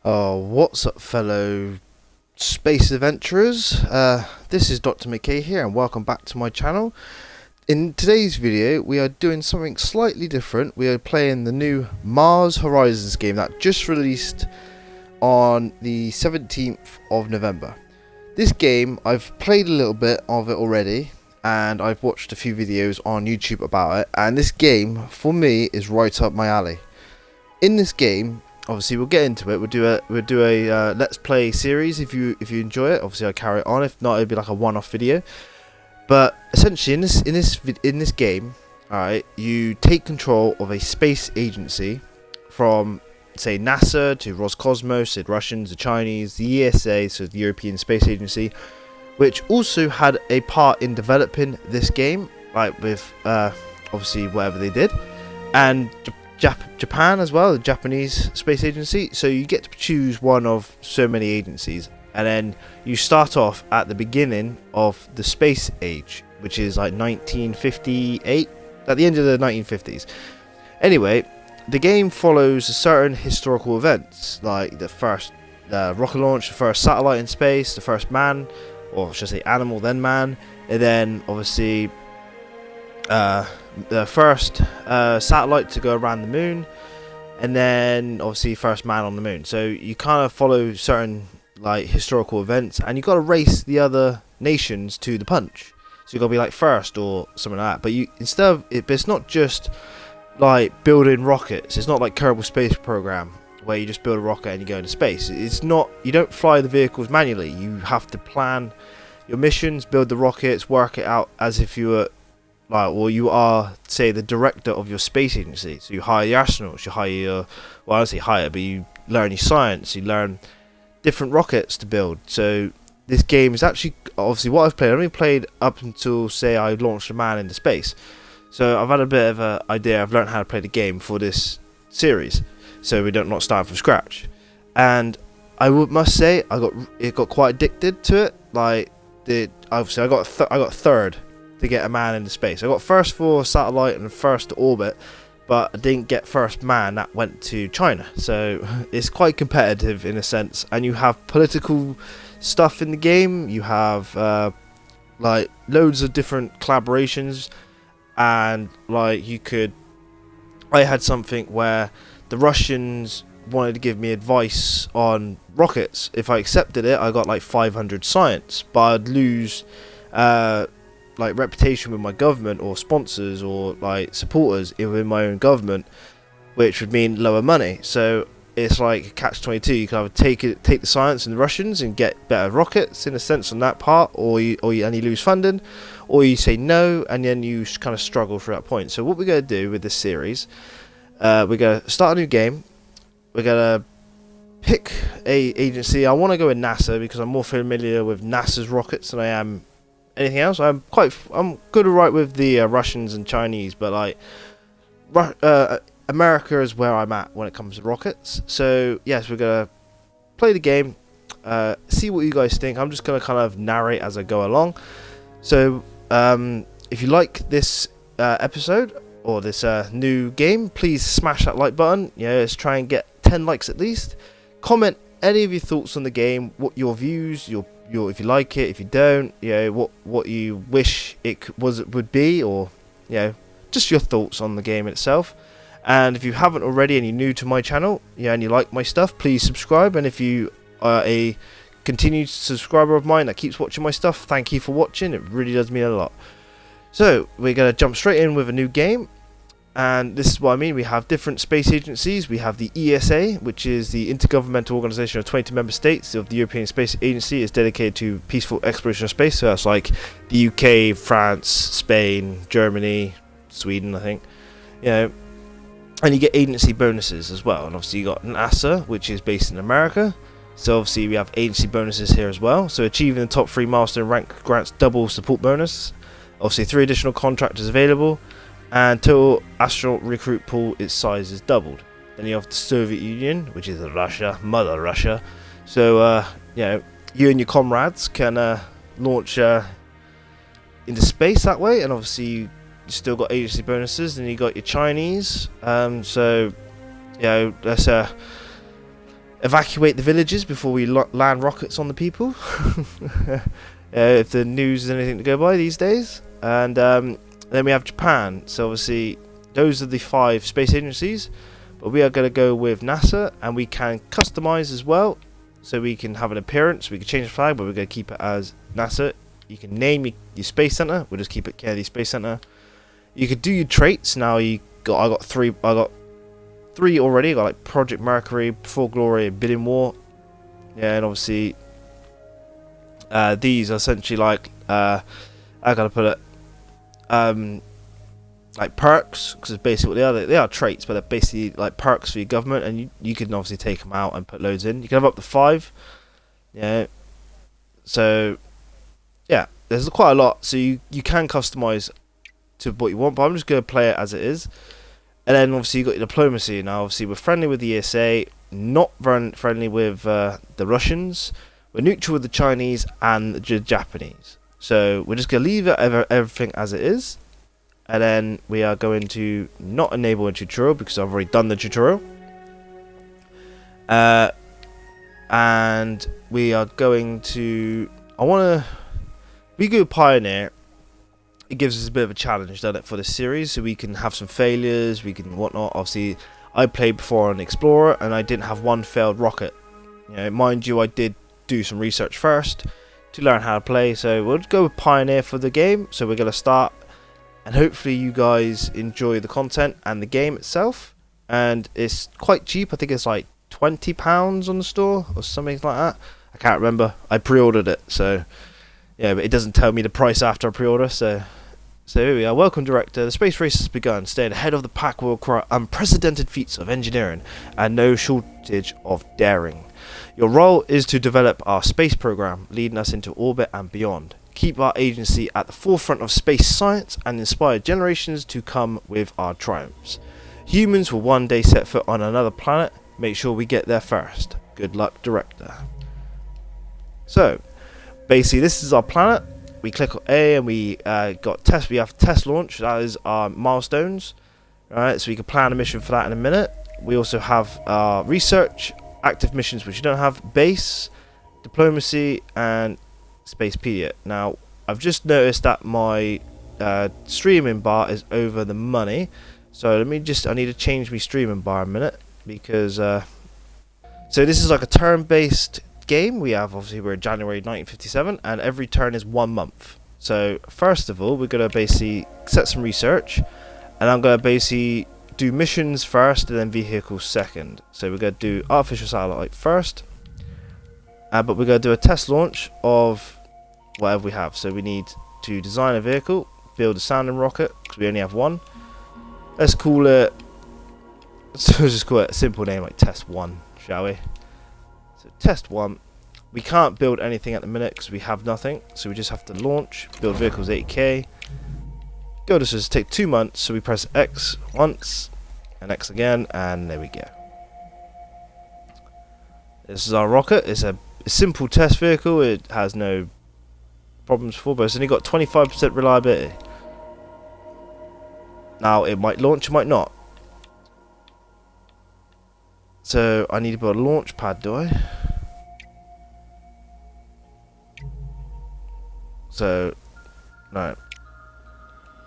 Oh, what's up, fellow space adventurers? This is Dr. McKay here, and welcome back to my channel. In today's video, we are doing something slightly different. We are playing the new Mars Horizons game that just released on the 17th of November. This game, I've played a little bit of it already, and I've watched a few videos on YouTube about it, and this game, for me, is right up my alley. In this game, obviously we'll get into it. We'll do a let's play series. If you enjoy it, obviously I'll carry it on. If not, it'll be like a one-off video. But essentially, in this game, all right, you take control of a space agency from, say, NASA to Roscosmos, the Russians, the Chinese, the ESA, so the European Space Agency, which also had a part in developing this game, like with obviously whatever they did, and Japan as well, the Japanese Space Agency. So you get to choose one of so many agencies, and then you start off at the beginning of the space age, which is like 1958, at the end of the 1950s. Anyway, the game follows certain historical events, like the first rocket launch, the first satellite in space, the first man, or should I say animal, then man, and then obviously the first satellite to go around the moon, and then obviously first man on the moon. So you kind of follow certain like historical events, and you got to race the other nations to the punch. So you got to be like first or something like that. But you instead of it, but it's not just like building rockets. It's not like Kerbal Space Program where you just build a rocket and you go into space. It's not. You don't fly the vehicles manually. You have to plan your missions, build the rockets, work it out as if you were you are, say, the director of your space agency. So you hire your astronauts, you hire your, well, I don't say hire, but you learn your science, you learn different rockets to build. So this game is actually, obviously what I've played, I've only played up until, say, I launched a man into space. So I've had a bit of an idea, I've learned how to play the game for this series, so we don't not start from scratch. And I must say, it got quite addicted to it. Like, obviously I got third to get a man into space. I got first for satellite and first to orbit, but I didn't get first man. That went to China. So it's quite competitive in a sense, and you have political stuff in the game. You have like loads of different collaborations, and like I had something where the Russians wanted to give me advice on rockets. If I accepted it, I got like 500 science, but I'd lose like reputation with my government or sponsors or like supporters within my own government, which would mean lower money. So it's like a catch-22. You can either take the science and the Russians and get better rockets in a sense on that part, or you lose funding, or you say no and then you kind of struggle through that point. So what we're going to do with this series, we're going to start a new game. We're going to pick a agency. I want to go with NASA because I'm more familiar with NASA's rockets than I am anything else. I'm good right with the Russians and Chinese, but like America is where I'm at when it comes to rockets. So yes, we're gonna play the game, see what you guys think. I'm just gonna kind of narrate as I go along. So if you like this episode or this new game, please smash that like button. Let's try and get 10 likes at least. Comment any of your thoughts on the game, what your views, your if you like it, if you don't, what you wish would be, or just your thoughts on the game itself. And if you haven't already and you're new to my channel, and you like my stuff, please subscribe. And if you are a continued subscriber of mine that keeps watching my stuff, thank you for watching. It really does mean a lot. So we're gonna jump straight in with a new game. And this is what I mean. We have different space agencies. We have the ESA, which is the Intergovernmental Organization of 22 member states of the European Space Agency. Is dedicated to peaceful exploration of space. So that's like the UK, France, Spain, Germany, Sweden, I think. And you get agency bonuses as well. And obviously you got NASA, which is based in America. So obviously we have agency bonuses here as well. So achieving the top 3 milestone rank grants double support bonus. Obviously 3 additional contractors available. And total astronaut recruit pool, its size is doubled. Then you have the Soviet Union, which is Russia, Mother Russia. So you and your comrades can launch into space that way, and obviously you still got agency bonuses. Then you got your Chinese. So let's evacuate the villages before we land rockets on the people. If the news is anything to go by these days. And then we have Japan. So obviously those are the 5 space agencies, but we are going to go with NASA, and we can customize as well. So we can have an appearance, we can change the flag, but we're going to keep it as NASA. You can name your space center, we'll just keep it Kennedy Space Center. You could do your traits. Now I got 3 already. I got like Project Mercury, Before Glory, and Bidding War. Yeah, and obviously these are essentially like I gotta put it like perks, because basically what they are traits, but they're basically like perks for your government, and you can obviously take them out and put loads in. You can have up to 5. Yeah, so yeah, there's quite a lot, so you can customize to what you want, but I'm just going to play it as it is. And then obviously you got your diplomacy. Now obviously we're friendly with the ESA, not very friendly with the Russians. We're neutral with the Chinese and the Japanese. So we're just going to leave everything as it is. And then we are going to not enable a tutorial because I've already done the tutorial. And we are going to... we go Pioneer. It gives us a bit of a challenge, doesn't it, for this series, so we can have some failures, we can whatnot. Obviously, I played before on Explorer, and I didn't have one failed rocket. You know, mind you, I did do some research first to learn how to play, so we'll go with Pioneer for the game. So we're going to start, and hopefully you guys enjoy the content and the game itself. And it's quite cheap. I think it's like £20 on the store or something like that. I can't remember. I pre-ordered it, so yeah, but it doesn't tell me the price after I pre-order. So here we are. Welcome, director. The space race has begun. Staying ahead of the pack will require unprecedented feats of engineering and no shortage of daring. Your role is to develop our space program, leading us into orbit and beyond. Keep our agency at the forefront of space science and inspire generations to come with our triumphs. Humans will one day set foot on another planet. Make sure we get there first. Good luck, director. So basically this is our planet. We click on A and we got test. We have test launch. That is our milestones. Alright, so we can plan a mission for that in a minute. We also have research, active missions which you don't have, base, diplomacy, and Spacepedia. Now I've just noticed that my streaming bar is over the money. So I need to change my streaming bar a minute, because so this is like a turn-based game. We have, obviously, we're in January 1957, and every turn is 1 month. So first of all, we're going to basically set some research, and I'm going to basically do missions first and then vehicles second. So we're going to do artificial satellite first, but we're going to do a test launch of whatever we have. So we need to design a vehicle, build a sounding rocket, because we only have one. Let's call it, just call it a simple name like Test 1, shall we? So Test 1. We can't build anything at the minute because we have nothing, so we just have to launch, build vehicles 8k. Go to just take 2 months, so we press X once and X again, and there we go. This is our rocket. It's a simple test vehicle. It has no problems for, but it's only got 25% reliability. Now it might launch, it might not. So I need to build a launch pad, do I? So, right.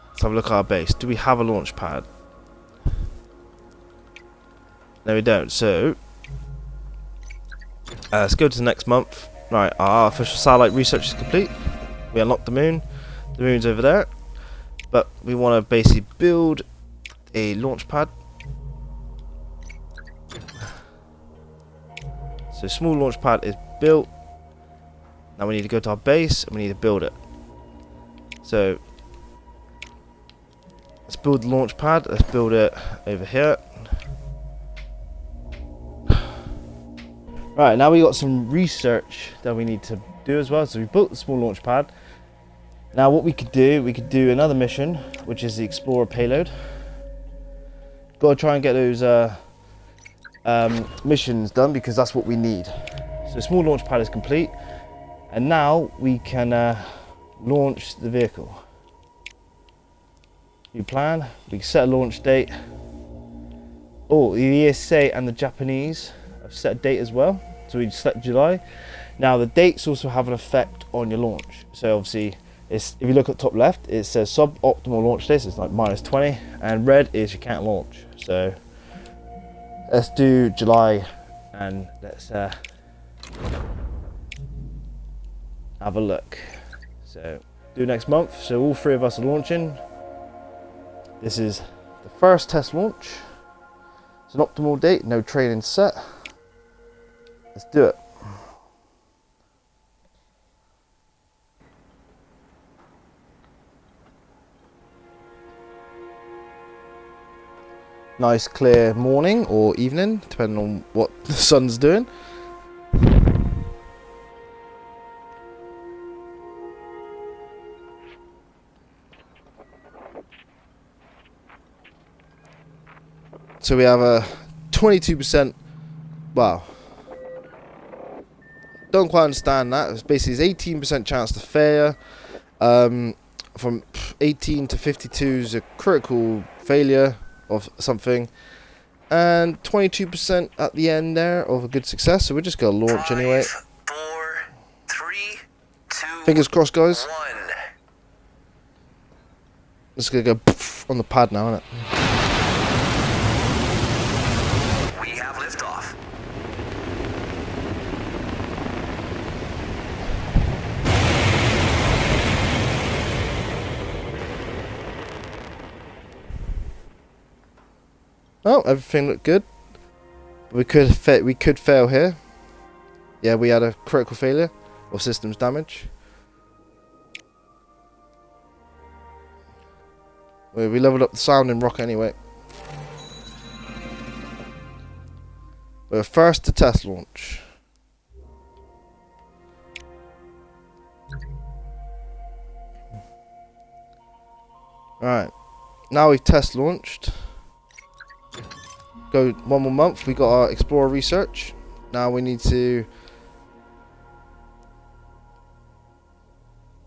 Let's have a look at our base. Do we have a launch pad? No, we don't. So, let's go to the next month. Right, our artificial satellite research is complete. We unlocked the moon. The moon's over there. But we want to basically build a launch pad. So small launch pad is built. Now we need to go to our base and we need to build it. So let's build the launch pad. Let's build it over here. Right, now we got some research that we need to do as well. So we built the small launch pad. Now what we could do another mission, which is the Explorer payload. Got to try and get those missions done, because that's what we need. So small launch pad is complete, and now we can launch the vehicle. New plan. We can set a launch date. Oh, the ESA and the Japanese I've set a date as well. So we select July. Now the dates also have an effect on your launch. So obviously, if you look at top left, it says suboptimal launch days. It's like -20, and red is you can't launch. So let's do July, and let's have a look. So do next month. So all 3 of us are launching. This is the first test launch. It's an optimal date, no training set. Let's do it. Nice clear morning or evening, depending on what the sun's doing. So we have a 22%, wow, don't quite understand that. It's basically 18% chance to failure. From 18 to 52 is a critical failure of something, and 22% at the end there of a good success. So we're just gonna launch anyway. 5, 4, 3, 2, fingers crossed, guys. 1. It's gonna go on the pad now, isn't it? We have liftoff. Oh, everything looked good. We could fail here. Yeah, we had a critical failure or systems damage. We leveled up the sounding rocket anyway. We're first to test launch. Alright, now we've test launched. Go 1 more month. We got our Explorer research. Now we need to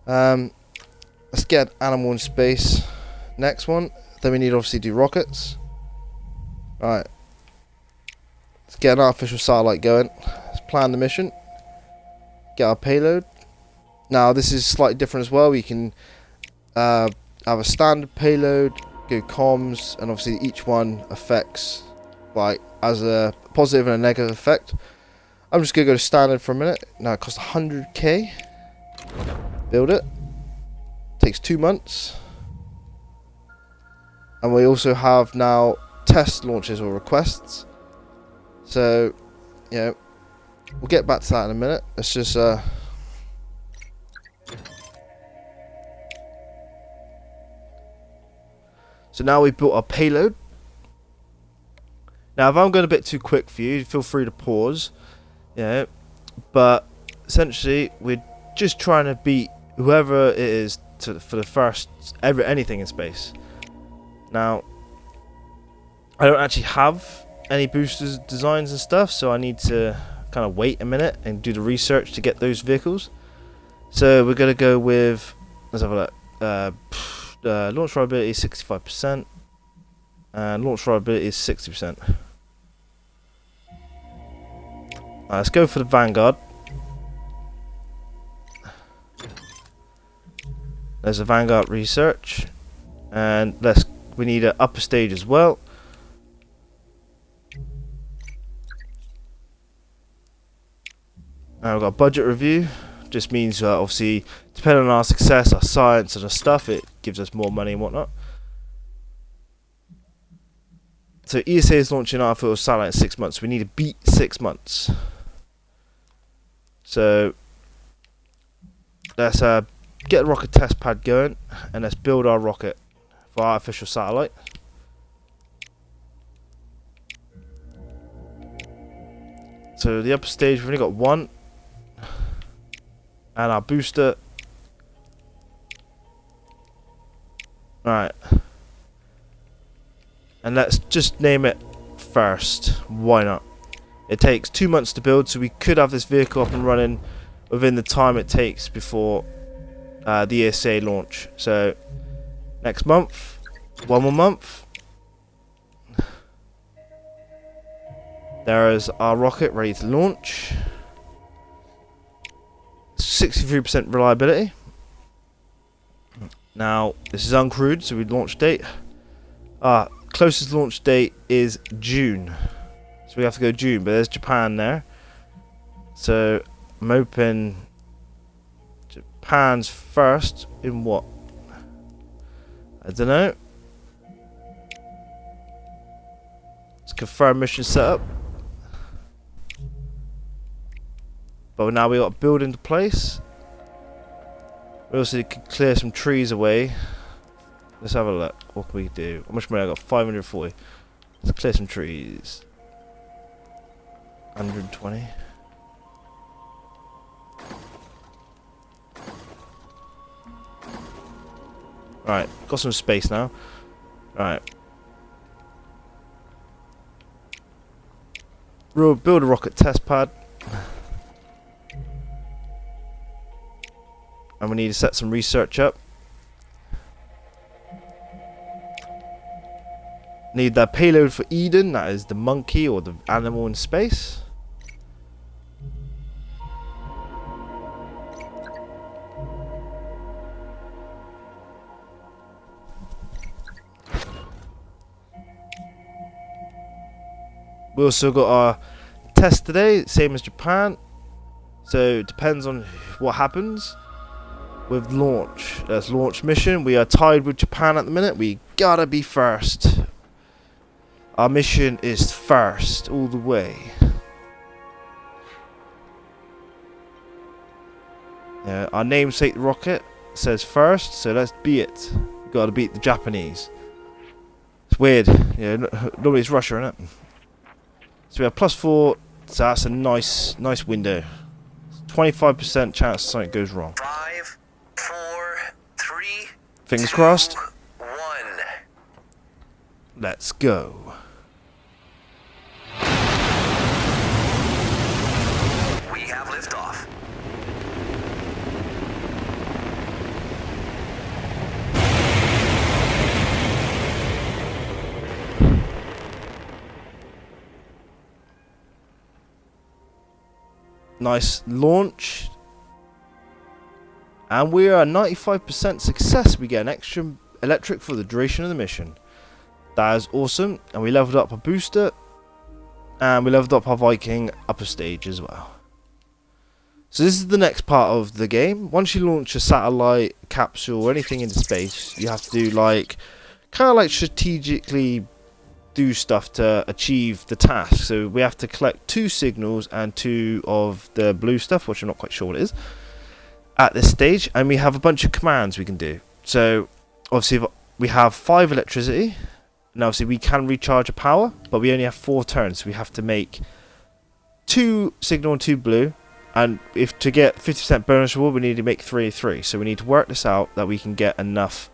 let's get animal in space. Next one. Then we need to obviously do rockets. Alright. Let's get an artificial satellite going. Let's plan the mission. Get our payload. Now this is slightly different as well. We can have a standard payload, go comms, and obviously each one affects like as a positive and a negative effect. I'm just gonna go to standard for a minute. Now it costs 100k. Build it. Takes 2 months. And we also have now test launches or requests. So, yeah, we'll get back to that in a minute. Let's just so now we've built our payload. Now, if I'm going a bit too quick for you, feel free to pause. Yeah, but essentially, we're just trying to beat whoever it is for the first anything in space. Now, I don't actually have any boosters designs and stuff, so I need to kind of wait a minute and do the research to get those vehicles. So we're going to go with, let's have a look. Launch reliability is 65%, and launch reliability is 60%. Let's go for the Vanguard. There's a Vanguard research, and we need an upper stage as well. Now we've got a budget review. Just means obviously depending on our success, our science and our stuff, it gives us more money and whatnot. So ESA is launching artificial satellite in 6 months. We need to beat 6 months. So let's get the rocket test pad going, and let's build our rocket for artificial satellite. So the upper stage, we've only got one, and our booster. Alright, and let's just name it first. Why not? It takes 2 months to build, so we could have this vehicle up and running within the time it takes before the ESA launch. So next month, 1 more month. There is our rocket ready to launch. 63% reliability. Now, this is uncrewed, so we launch date. Closest launch date is June. So we have to go June, but there's Japan there. So I'm hoping Japan's first in what? I don't know. Let's confirm mission setup. But now we got to build into place. We also can clear some trees away. Let's have a look. What can we do? How much money I got? 540. Let's clear some trees. 120. Right, got some space now. Right. We'll build a rocket test pad. And we need to set some research up. Need that payload for Eden, that is the monkey or the animal in space. We also got our test today, same as Japan. So it depends on what happens with launch. That's launch mission. We are tied with Japan at the minute. We gotta be first. Our mission is first all the way. Yeah, our namesake rocket says first, so let's beat it. We gotta beat the Japanese. It's weird. Yeah, normally it's Russia, isn't it? So we have +4, so that's a nice window. 25% chance something goes wrong. 5, 4, 3. Fingers 2, crossed. 1. Let's go. We have liftoff. Nice launch. And we are 95% success. We get an extra electric for the duration of the mission. That is awesome. And we leveled up our booster. And we leveled up our Viking upper stage as well. So this is the next part of the game. Once you launch a satellite, capsule, or anything into space, you have to do like, kind of like strategically do stuff to achieve the task. So we have to collect 2 signals and 2 of the blue stuff, which I'm not quite sure what it is, at this stage. And we have a bunch of commands we can do. So obviously we have 5 electricity. And obviously we can recharge a power, but we only have 4 turns. So we have to make 2 signal and 2 blue. And if to get 50% bonus reward, we need to make 3 3. So we need to work this out that we can get enough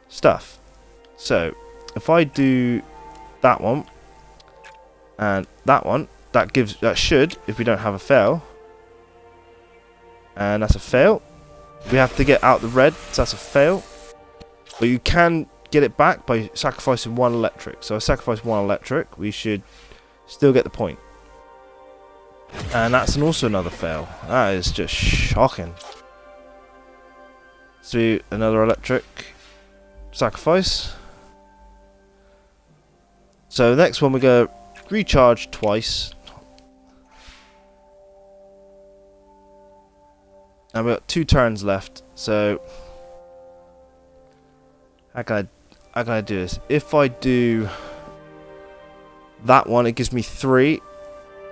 stuff. So if I do that one and that one, that should, if we don't have a fail, and that's a fail. We have to get out the red, so that's a fail. But you can get it back by sacrificing 1 electric. So I sacrifice 1 electric, we should still get the point. And that's also another fail. That is just shocking. So another electric sacrifice. So the next one we go recharge twice. And we've got 2 turns left. So how can I do this? If I do that one, it gives me 3.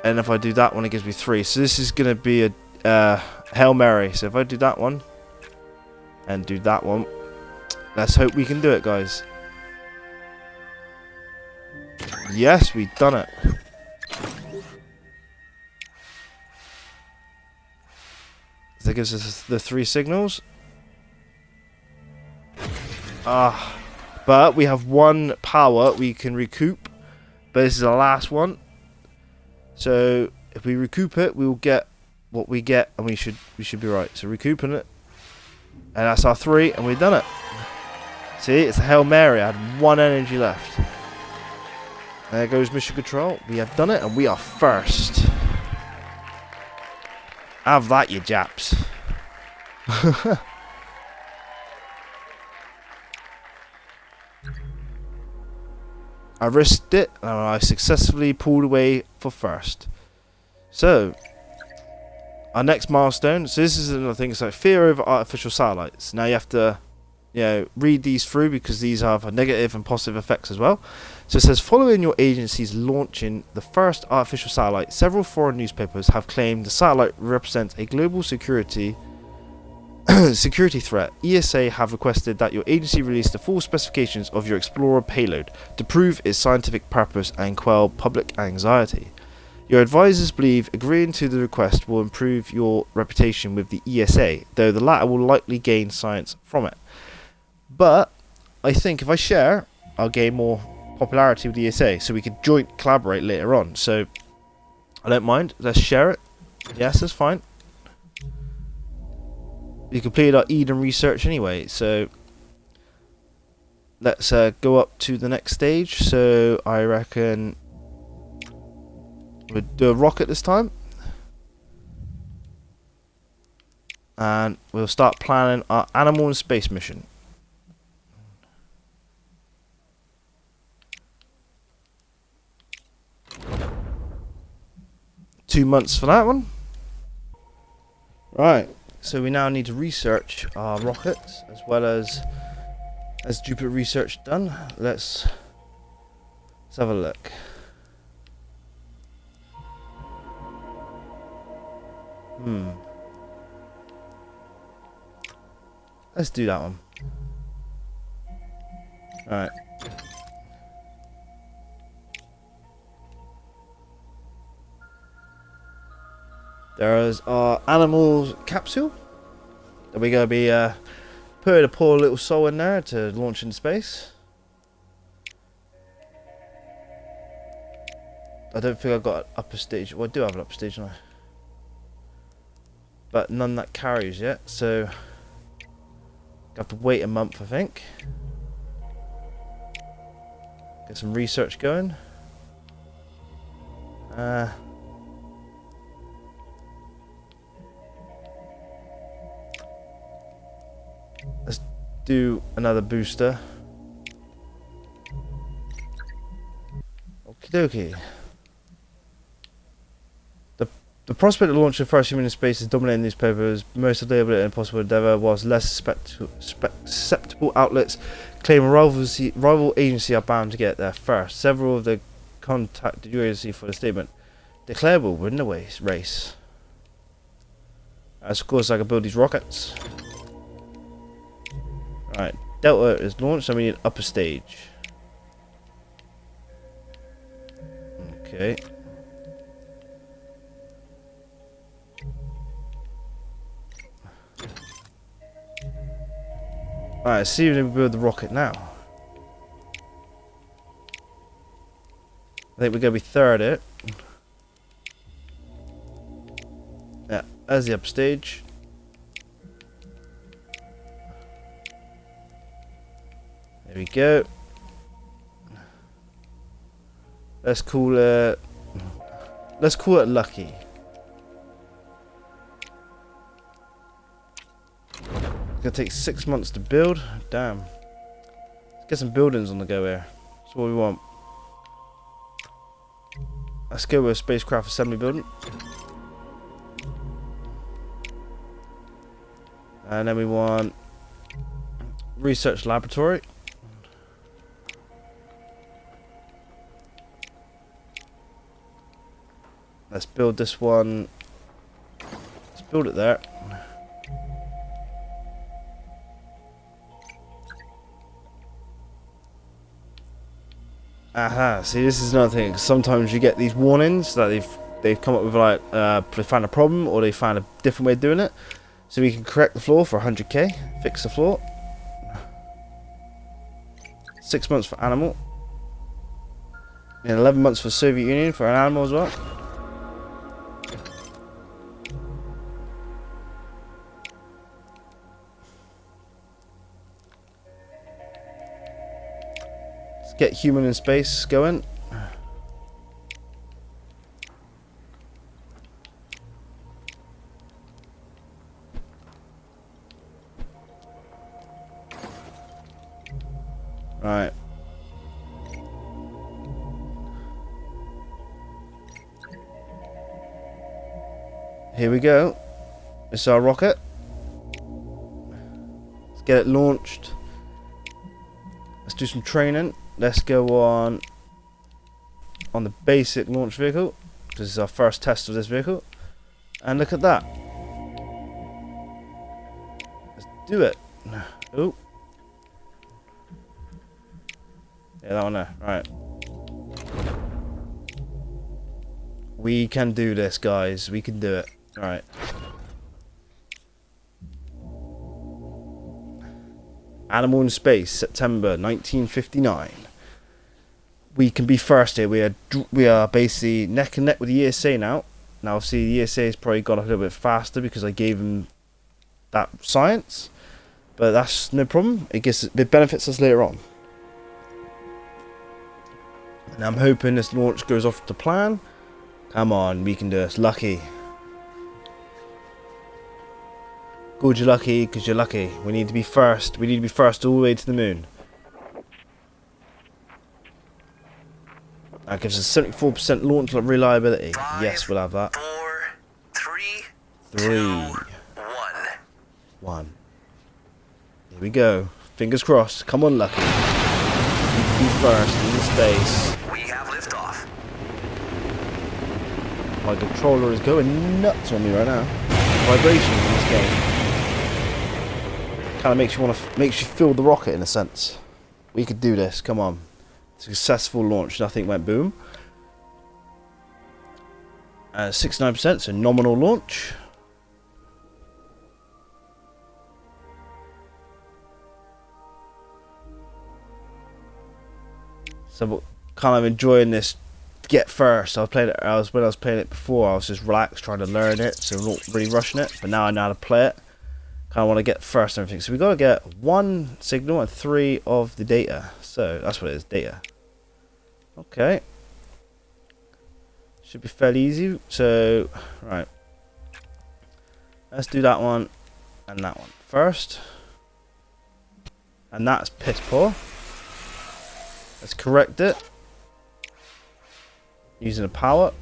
And if I do that one, it gives me 3. So this is going to be a Hail Mary. So if I do that one and do that one, let's hope we can do it, guys. Yes, we've done it. That gives us the 3 signals. But we have 1 power we can recoup. But this is the last one. So if we recoup it, we will get what we get, and we should be right. So recouping it, and that's our 3, and we've done it. See, it's a Hail Mary. I had 1 energy left. There goes mission control. We have done it, and we are first. Have that, you Japs. I risked it, and I successfully pulled away for first. So, our next milestone. So this is another thing. It's like fear over artificial satellites. Now you have to, read these through because these have negative and positive effects as well. So it says, following your agency's launching the first artificial satellite, several foreign newspapers have claimed the satellite represents a global security threat. ESA have requested that your agency release the full specifications of your Explorer payload to prove its scientific purpose and quell public anxiety. Your advisors believe agreeing to the request will improve your reputation with the ESA, though the latter will likely gain science from it. But I think if I share, I'll gain more popularity with the ESA, so we can joint collaborate later on. So I don't mind. Let's share it. Yes, that's fine. We completed our Eden research anyway, so let's go up to the next stage. So I reckon we'll do a rocket this time, and we'll start planning our animal and space mission. Two months for that one. Right, so we now need to research our rockets as well as Jupiter research done. Let's have a look. Let's do that one. Alright. There is our animal capsule that we're going to be putting a poor little soul in there to launch into space. I don't think I've got an upper stage. Well, I do have an upper stage, don't I? But none that carries yet, so I have to wait a month, I think. Get some research going. Let's do another booster. Okie dokie. The prospect of launching the first human in space is dominating newspapers. Most have labelled it an impossible endeavour, whilst less susceptible outlets claim a rival agency are bound to get there first. Several of the contacted your agency for the statement. Declare we'll win the race. Of course, I can build these rockets. Right, Delta is launched, so we need upper stage. Okay. Alright, let's see if we can build the rocket now. I think we're going to be third at it. Yeah, there's the upper stage. There we go. Let's call it Lucky. It's gonna take 6 months to build. Damn. Let's get some buildings on the go here. That's what we want. Let's go with a spacecraft assembly building. And then we want research laboratory. Let's build this one. Let's build it there. Aha, see, this is another thing. Sometimes you get these warnings that they've come up with, like they found a problem or they found a different way of doing it. So we can correct the flaw for 100k, fix the flaw. 6 months for animal. And 11 months for Soviet Union for an animal as well. Let's get human in space going. Right. Here we go. It's our rocket. Let's get it launched. Let's do some training. Let's go on the basic launch vehicle. This is our first test of this vehicle. And look at that. Let's do it. Oh. Yeah, that one there. Right. We can do this, guys. We can do it. Right. Animal in Space, September 1959. We can be first here. We are basically neck and neck with the ESA now. Now, obviously, the ESA has probably gone a little bit faster because I gave them that science, but that's no problem. It benefits us later on. And I'm hoping this launch goes off to plan. Come on, we can do this. Lucky. Good, you're lucky, because you're lucky. We need to be first. We need to be first all the way to the moon. That gives us 74% launch reliability. Yes, we'll have that. 4, 3, 3, 2, 1. Here we go. Fingers crossed. Come on, Lucky. Be first in space. We have liftoff. My controller is going nuts on me right now. Vibrations in this game. Kind of makes you feel the rocket in a sense. We could do this. Come on. Successful launch. Nothing went boom. 69%, so nominal launch. So we're kind of enjoying this. Get first. When I was playing it before, I was just relaxed, trying to learn it, so not really rushing it. But now I know how to play it. Kind of want to get first and everything. So we got to get 1 signal and 3 of the data. So that's what it is, data. Okay. Should be fairly easy. So, right. Let's do that one and that one first. And that's piss poor. Let's correct it. Using a power.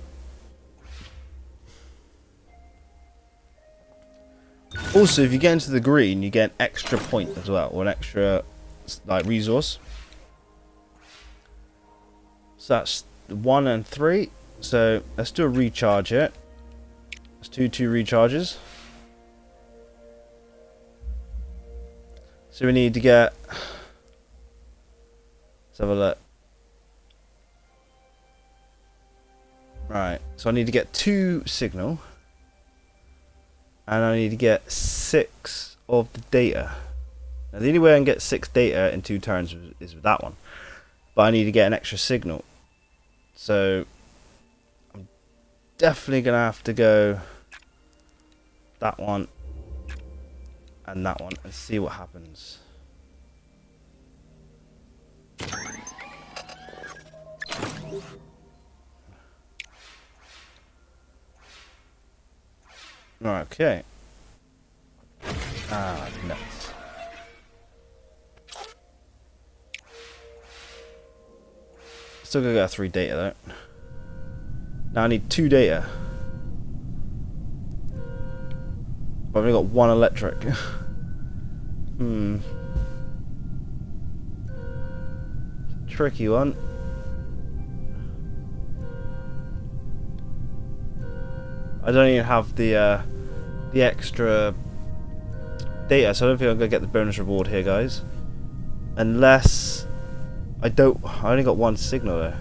Also, if you get into the green, you get an extra point as well, or an extra like resource. So that's 1 and 3. So let's do a recharge here. Let's do 2 recharges. So we need to get. Let's have a look. Right. So I need to get 2 signal. And I need to get 6 of the data. Now the only way I can get 6 data in 2 turns is with that one. But I need to get an extra signal. So I'm definitely going to have to go that one and that one and see what happens. Right, okay. Ah, nuts. Still gonna get 3 data though. Now I need 2 data. But I've only got 1 electric. Tricky one. I don't even have the extra data, so I don't think I'm gonna get the bonus reward here, guys. Unless I only got 1 signal there.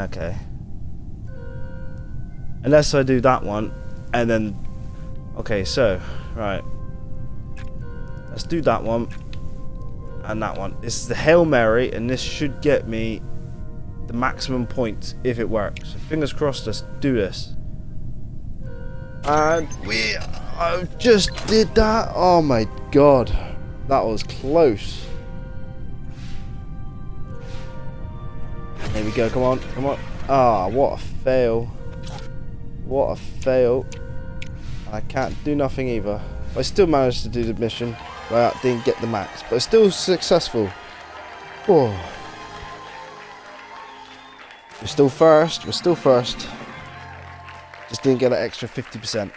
Okay. Unless I do that one, and then okay, so right. Let's do that one and that one. This is the Hail Mary, and this should get me the maximum points if it works. So fingers crossed, let's do this. And I just did that. Oh my god. That was close. There we go, come on, come on. Ah, what a fail. What a fail. I can't do nothing either. I still managed to do the mission. But didn't get the max, but still successful. Oh. We're still first. We're still first. Just didn't get an extra 50%.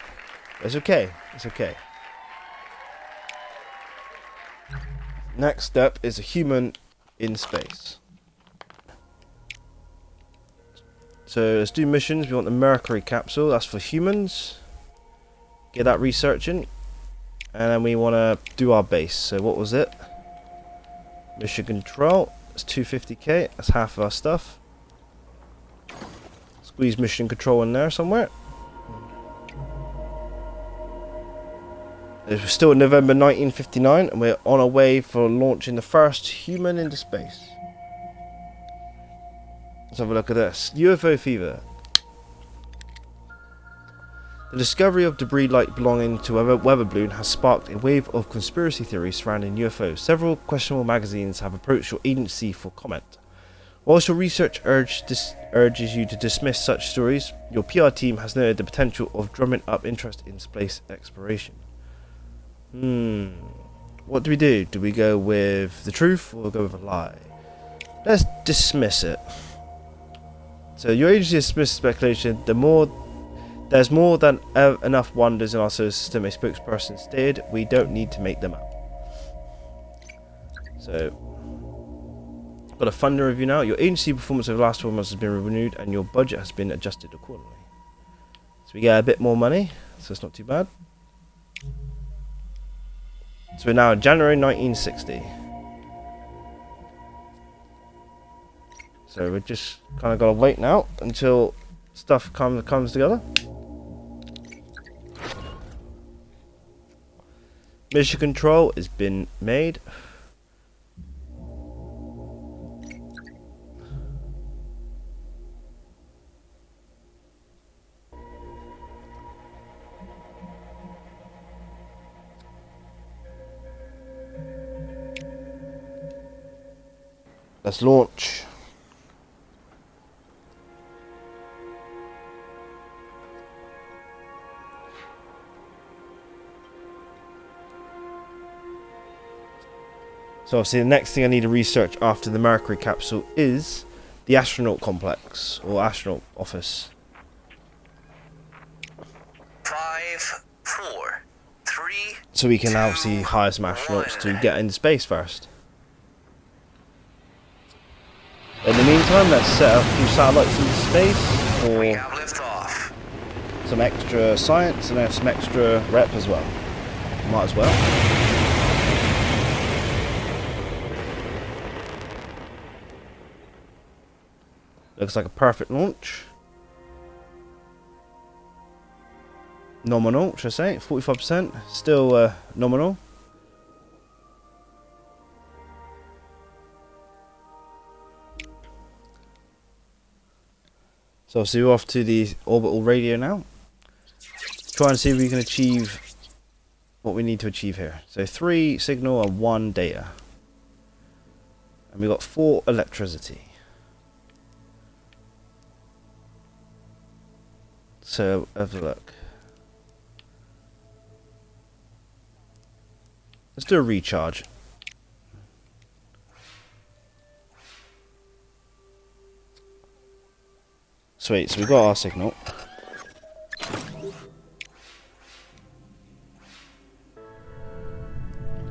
It's okay. It's okay. Next step is a human in space. So let's do missions. We want the Mercury capsule. That's for humans. Get that researching. And then we want to do our base. So what was it? Mission control. That's 250k. That's half of our stuff. Squeeze mission control in there somewhere. It's still November 1959 and we're on our way for launching the first human into space. Let's have a look at this. UFO fever. The discovery of debris-like belonging to a weather balloon has sparked a wave of conspiracy theories surrounding UFOs. Several questionable magazines have approached your agency for comment. Whilst your research urges you to dismiss such stories, your PR team has noted the potential of drumming up interest in space exploration. What do we do? Do we go with the truth or go with a lie? Let's dismiss it. So your agency dismisses speculation. There's more than enough wonders in our solar system, a spokesperson stated. We don't need to make them up. So, got a funding review now. Your agency performance over the last 12 months has been renewed and your budget has been adjusted accordingly. So we get a bit more money, so it's not too bad. So we're now in January 1960. So we're just kind of got to wait now until stuff comes together. Mission control has been made. Let's launch. So obviously the next thing I need to research after the Mercury capsule is the astronaut complex or astronaut office. 5, 4, 3. So we can obviously hire some astronauts to get into space first. In the meantime, let's set up a few satellites into space We for have liftoff. some extra science and then some extra rep as well. Might as well. Looks like a perfect launch. Nominal, should I say? 45%. Still nominal. So we're off to the orbital radio now. Try and see if we can achieve what we need to achieve here. So 3 signal and 1 data. And we've got 4 electricity. So have a look. Let's do a recharge. Sweet, so we got our signal.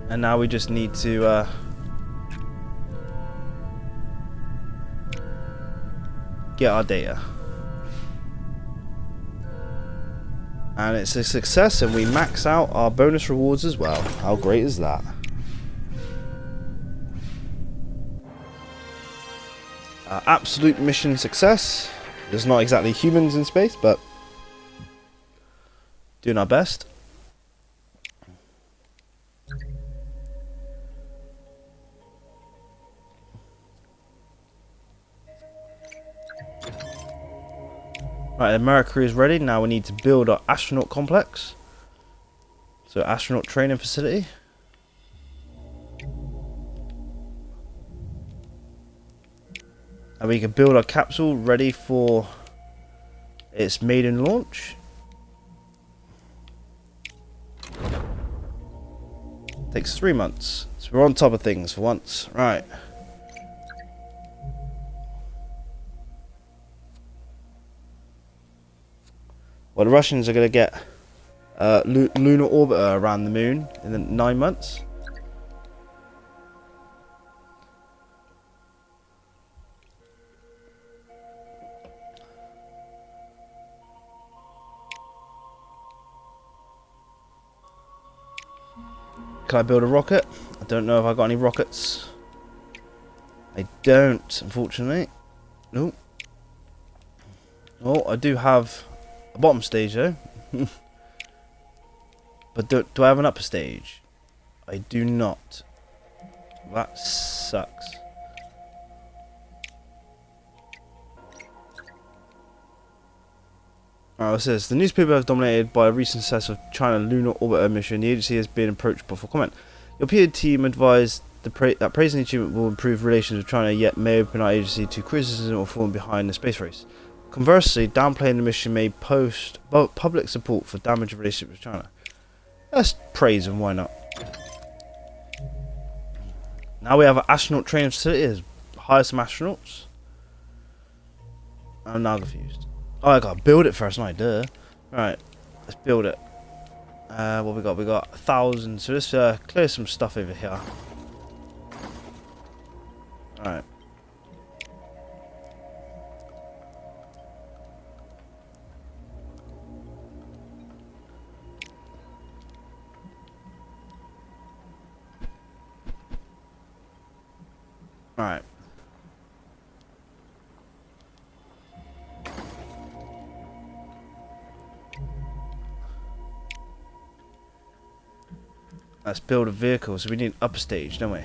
And now we just need to get our data. And it's a success and we max out our bonus rewards as well. How great is that? Absolute mission success. There's not exactly humans in space, but doing our best. Right, the Mercury is ready. Now we need to build our astronaut complex. So astronaut training facility. And we can build our capsule ready for its maiden launch. Takes 3 months. So we're on top of things for once. Right. Well, the Russians are going to get lunar orbiter around the moon in the 9 months. Can I build a rocket? I don't know if I got any rockets. I don't, unfortunately. Nope. Oh, I do have a bottom stage though. But do I have an upper stage? I do not. That sucks. Alright, what's this? The newspaper is dominated by a recent success of China lunar orbiter mission. The agency has been approached for comment. Your peer team advised that praising the achievement will improve relations with China, yet may open our agency to criticism or falling behind the space race. Conversely, downplaying the mission may post public support for damaged relationship with China. Let's praise them, why not? Now we have an astronaut training facility. Let's hire some astronauts. I'm now confused. Oh, I gotta build it first, not duh. Right, let's build it. What we got? We got 1,000. So let's clear some stuff over here. Alright. Alright. Let's build a vehicle, so we need an upper stage, don't we?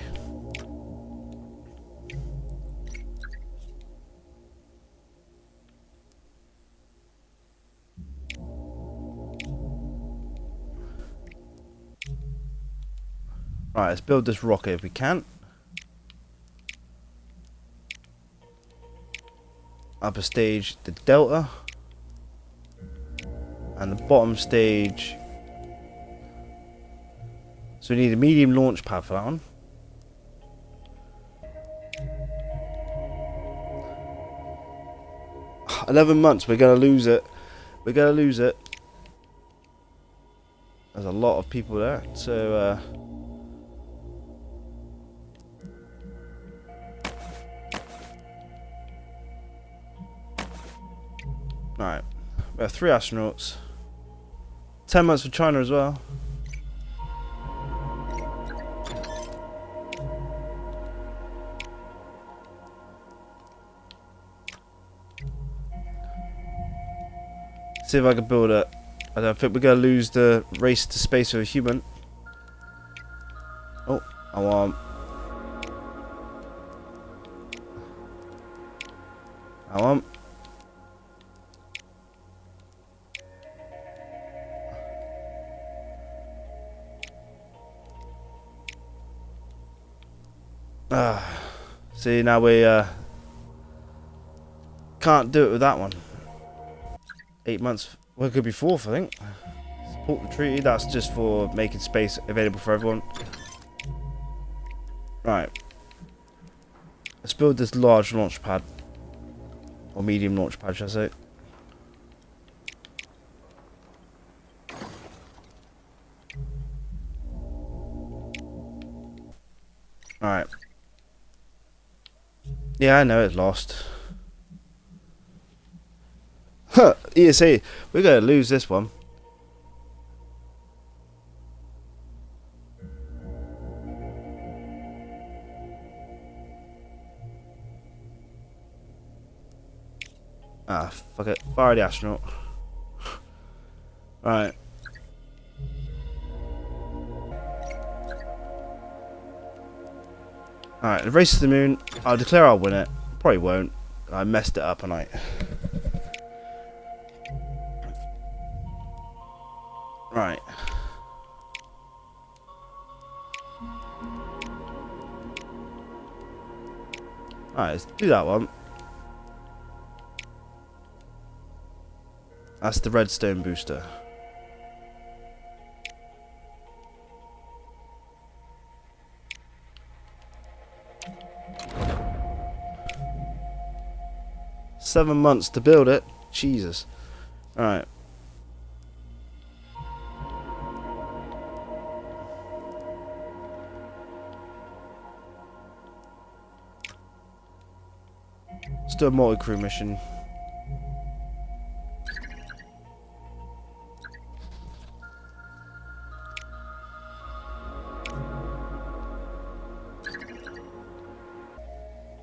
Right, let's build this rocket if we can. Upper stage, the Delta. And the bottom stage. So we need a medium launch pad for that one. "11 months, we're gonna lose it. We're gonna lose it." There's a lot of people there, so Alright. We have 3 astronauts. 10 months for China as well. See if I can build it. I don't think we're gonna lose the race to space with a human. Oh, I want. See, now we can't do it with that one. 8 months. Well, it could be 4, I think. Support the treaty. That's just for making space available for everyone. Right. Let's build this large launch pad. Or medium launch pad, should I say. Alright. Yeah, I know it's lost. Huh, ESA, we're gonna lose this one. Ah, fuck it. Fire the astronaut. Right. Alright, the race to the moon. I'll declare I'll win it. Probably won't. I messed it up a night. Right. Alright, let's do that one. That's the redstone booster. 7 months to build it. Jesus. Alright. Let's do a multi-crew mission.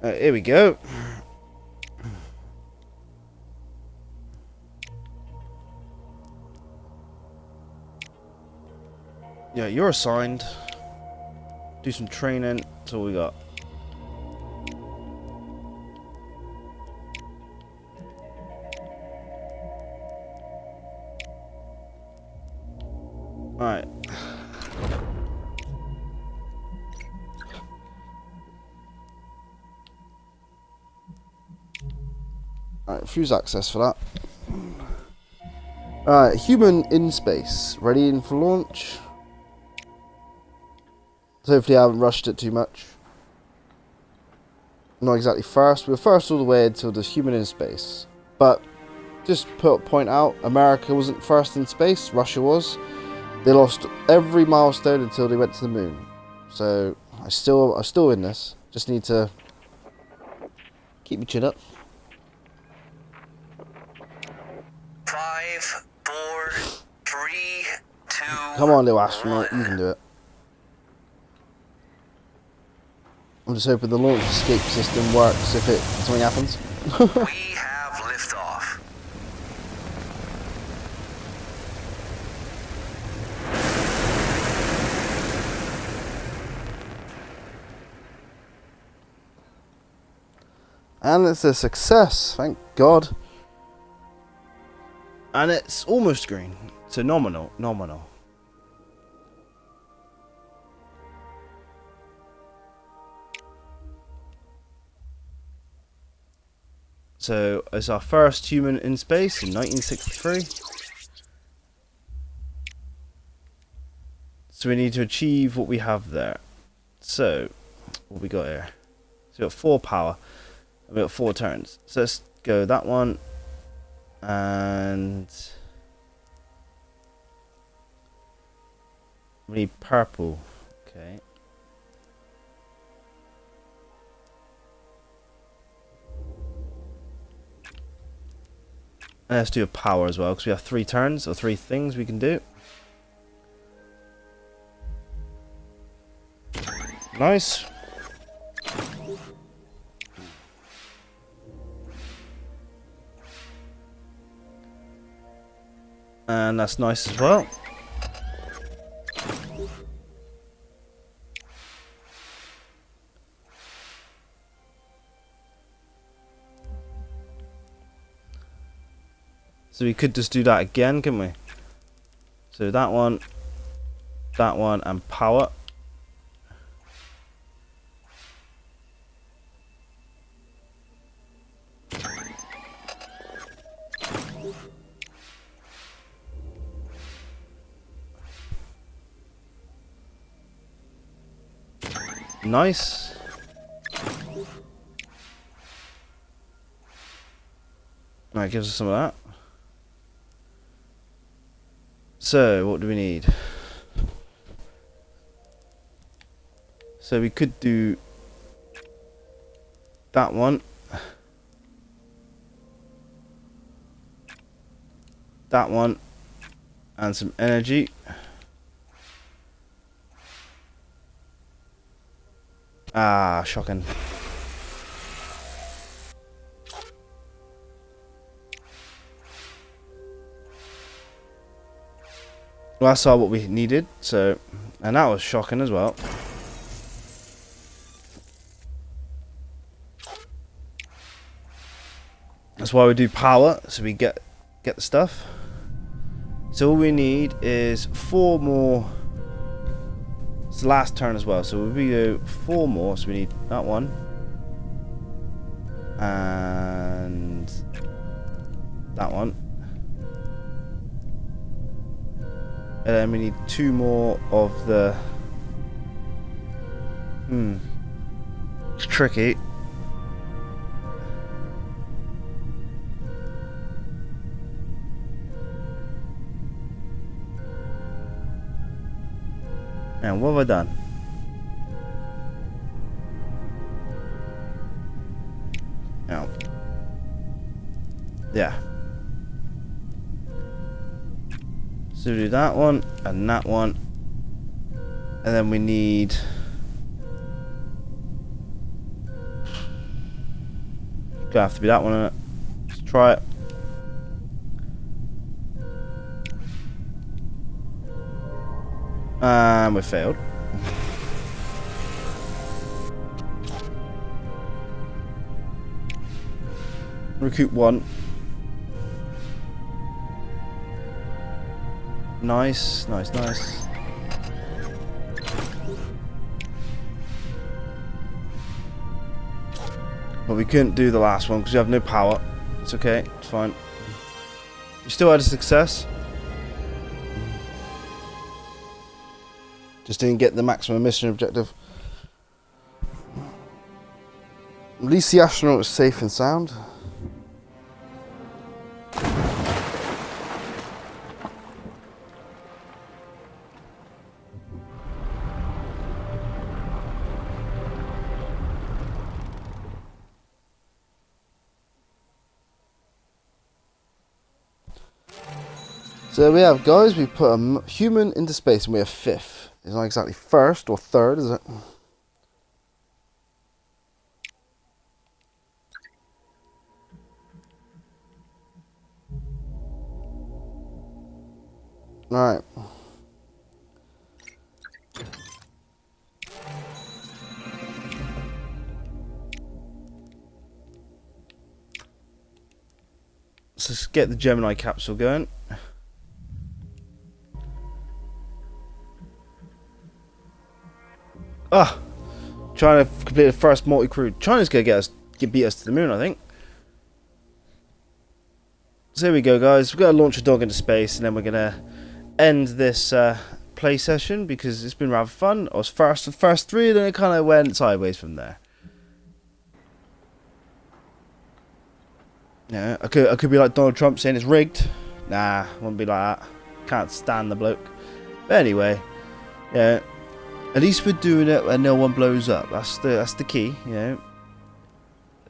Here we go. Yeah, you're assigned. Do some training. That's all we got. Alright. Alright, fuse access for that. Alright, human in space. Ready in for launch. So hopefully I haven't rushed it too much. Not exactly first. We were first all the way until there's human in space. But just point out, America wasn't first in space, Russia was. They lost every milestone until they went to the moon. So I'm still in this. Just need to keep my chin up. 5, 4, 3, 2. Come on, little astronaut, you can do it. I'm just hoping the launch escape system works if something happens. We have liftoff. And it's a success, thank God. And it's almost green. So nominal. So it's our first human in space in 1963. So we need to achieve what we have there. So what we got here? So we got 4 power. And we got 4 turns. So let's go that one. And we need purple. Okay. And let's do a power as well, because we have 3 turns, or 3 things we can do. Nice. And that's nice as well. So we could just do that again, couldn't we? So that one, and power. Nice. Right, gives us some of that. So, what do we need? So we could do that one. That one. And some energy. Ah, shocking. Well, that's all what we needed, so, and that was shocking as well. That's why we do power, so we get the stuff. So all we need is 4 more. It's the last turn as well, so we go 4 more, so we need that one. And that one. And then we need 2 more of the... It's tricky. And what have I done? Now. Yeah. So we do that one and that one. And then we need... Gonna have to be that one, innit? Let's try it. And we failed. Recoup 1. Nice, nice, nice. But we couldn't do the last one because we have no power. It's okay, it's fine. We still had a success. Just didn't get the maximum mission objective. At least the astronaut is safe and sound. So we have, guys, we put a human into space and we have 5th. It's not exactly 1st or 3rd, is it? Alright. Let's get the Gemini capsule going. Ah, trying to complete the first multi-crew. China's gonna beat us to the moon, I think. So here we go, guys. We're gonna launch a dog into space, and then we're gonna end this play session because it's been rather fun. I was first the first 3, and then it kind of went sideways from there. Yeah, I could be like Donald Trump saying it's rigged. Nah, wouldn't be like that. Can't stand the bloke. But anyway, yeah. At least we're doing it when no one blows up. That's the key, you know.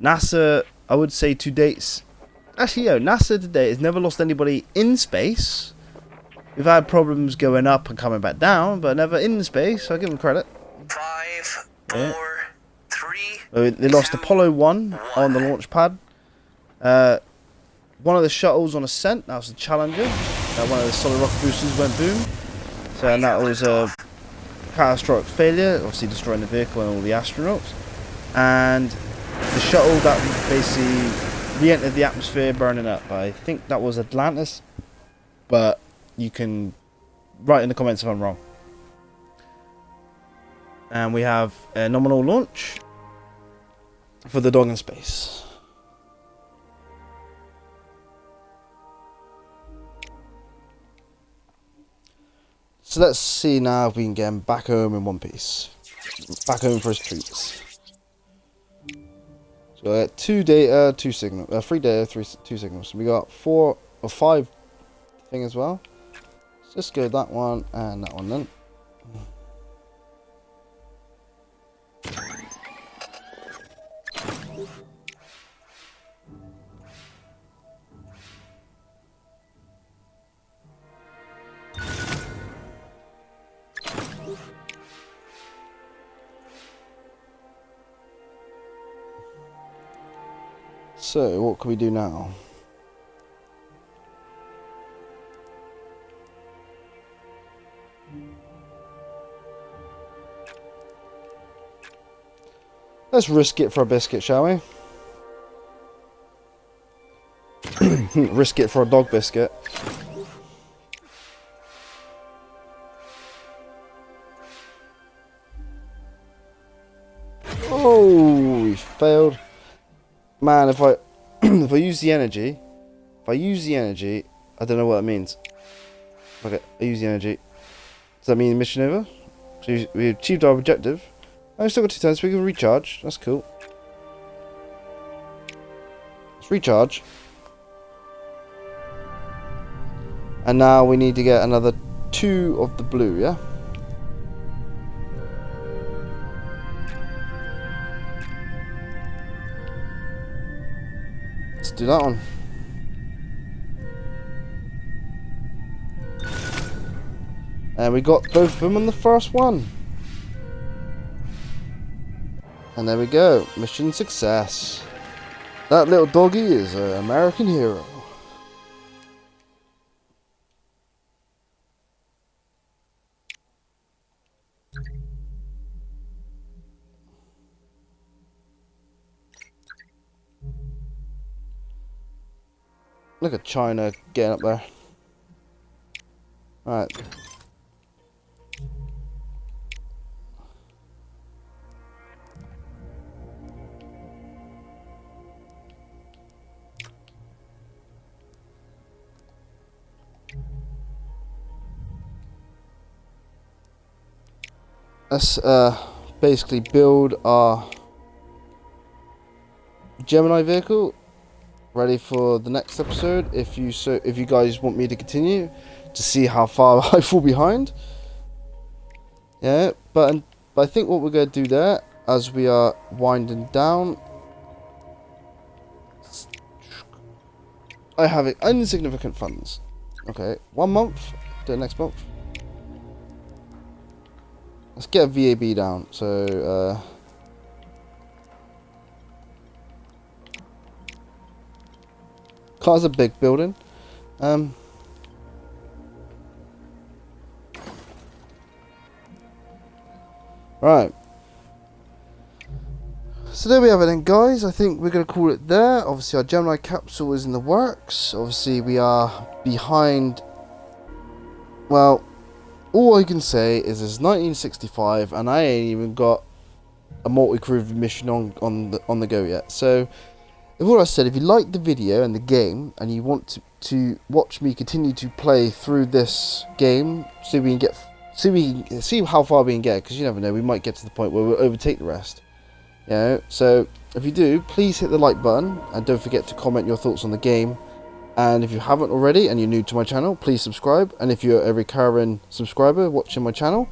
NASA, I would say to dates. Actually, NASA to date has never lost anybody in space. We've had problems going up and coming back down, but never in space. So I give them credit. 5, 4, Yeah. 3. They lost 2, Apollo 1 on the launch pad. One of the shuttles on ascent. That was the Challenger. One of the solid rocket boosters went boom. So and that was a catastrophic failure, obviously destroying the vehicle and all the astronauts. And the shuttle that basically re-entered the atmosphere, burning up. I think that was Atlantis, but you can write in the comments if I'm wrong. And we have a nominal launch for the dog in space. So let's see now if we can get him back home in one piece. Back home for his treats. So I got 2 data, 2 signal, 3 data, 2 signals. We got 4 or 5 thing as well. So let's go that one and that one then. So, what can we do now? Let's risk it for a biscuit, shall we? Risk it for a dog biscuit. Oh, we failed. Man, if I if I use the energy, I don't know what that means. Okay, I use the energy. Does that mean mission over? So we achieved our objective. Oh, we still got 2 turns, so we can recharge. That's cool. Let's recharge. And now we need to get another 2 of the blue, yeah? let's do that one. And we got both of them on the first one. And there we go. Mission success. That little doggy is an American hero. Look at China getting up there. Alright. Let's basically build our Gemini vehicle ready for the next episode. If you guys want me to continue to see how far I fall behind, yeah. But I think what we're going to do there, as we are winding down, I have insignificant funds. Okay, 1 month. Do it next month. Let's get a VAB down. So, car's a big building. Right. So there we have it then, guys. I think we're going to call it there. Obviously, our Gemini capsule is in the works. Obviously, we are behind. Well, all I can say is it's 1965, and I ain't even got a multi-crew mission on the go yet. So, with all I said, if you like the video and the game, and you want to watch me continue to play through this game, so we can get see how far we can get, because you never know, we might get to the point where we'll overtake the rest. You know, so if you do, please hit the like button, and don't forget to comment your thoughts on the game. And if you haven't already and you're new to my channel, please subscribe. And if you're a recurring subscriber watching my channel,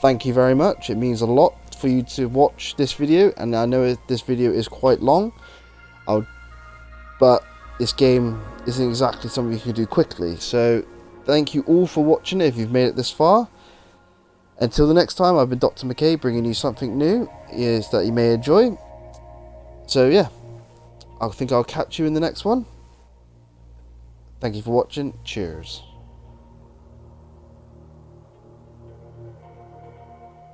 thank you very much. It means a lot for you to watch this video, and I know this video is quite long, but this game isn't exactly something you can do quickly. So thank you all for watching if you've made it this far. Until the next time, I've been Dr. McKay, bringing you something new is that you may enjoy. So yeah, I think I'll catch you in the next one. Thank you for watching. Cheers.